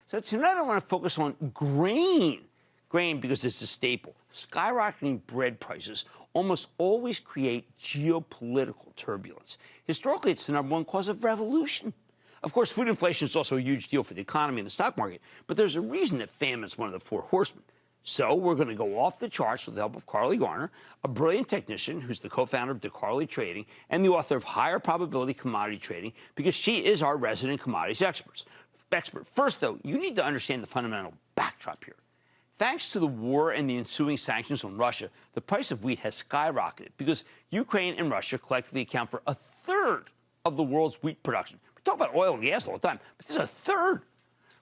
So tonight I want to focus on grain. Grain because it's a staple. Skyrocketing bread prices almost always create geopolitical turbulence. Historically, it's the #1 cause of revolution. Of course, food inflation is also a huge deal for the economy and the stock market, but there's a reason that famine is one of the 4 horsemen. So we're going to go off the charts with the help of Carly Garner, a brilliant technician who's the co-founder of DeCarly Trading and the author of Higher Probability Commodity Trading, because she is our resident commodities expert. First, though, you need to understand the fundamental backdrop here. Thanks to the war and the ensuing sanctions on Russia, the price of wheat has skyrocketed because Ukraine and Russia collectively account for 1/3 of the world's wheat production. We talk about oil and gas all the time, but there's 1/3.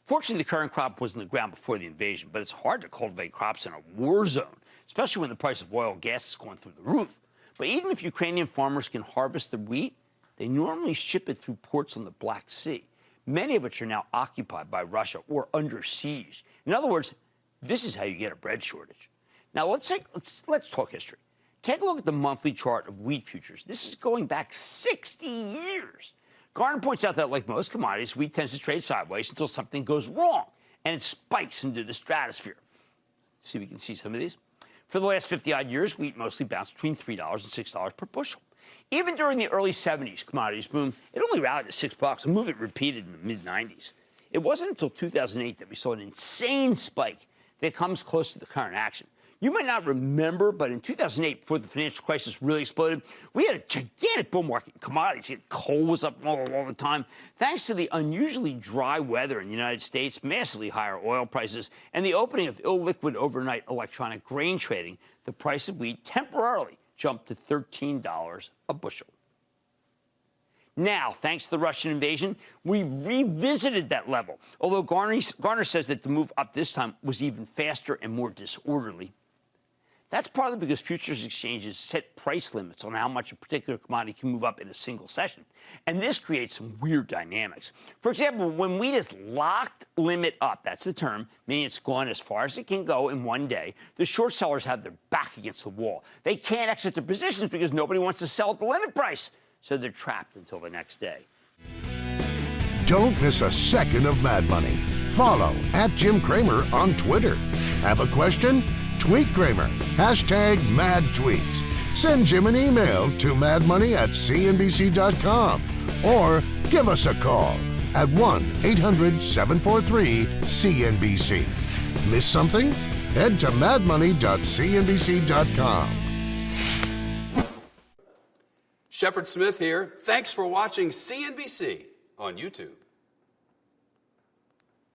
Fortunately, the current crop was in the ground before the invasion, but it's hard to cultivate crops in a war zone, especially when the price of oil and gas is going through the roof. But even if Ukrainian farmers can harvest the wheat, they normally ship it through ports on the Black Sea, many of which are now occupied by Russia or under siege. In other words, this is how you get a bread shortage. Now, let's talk history. Take a look at the monthly chart of wheat futures. This is going back 60 years. Garner points out that, like most commodities, wheat tends to trade sideways until something goes wrong, and it spikes into the stratosphere. See if we can see some of these. For the last 50-odd years, wheat mostly bounced between $3 and $6 per bushel. Even during the early 70s commodities boom, it only rallied to $6, a move it repeated in the mid-90s. It wasn't until 2008 that we saw an insane spike that comes close to the current action. You might not remember, but in 2008, before the financial crisis really exploded, we had a gigantic bull market in commodities. Coal was up all the time. Thanks to the unusually dry weather in the United States, massively higher oil prices, and the opening of illiquid overnight electronic grain trading, the price of wheat temporarily jumped to $13 a bushel. Now, thanks to the Russian invasion, we revisited that level, although Garner says that the move up this time was even faster and more disorderly. That's partly because futures exchanges set price limits on how much a particular commodity can move up in a single session, and this creates some weird dynamics. For example, when wheat is locked limit up, that's the term, meaning it's gone as far as it can go in one day, the short sellers have their back against the wall. They can't exit their positions because nobody wants to sell at the limit price, so they're trapped until the next day. Don't miss a second of Mad Money. Follow @Jim Cramer on Twitter. Have a question? Tweet Cramer. #MadTweets. Send Jim an email to madmoney@cnbc.com or give us a call at 1-800-743-CNBC. Miss something? Head to madmoney.cnbc.com. Shepard Smith here. Thanks for watching CNBC on YouTube.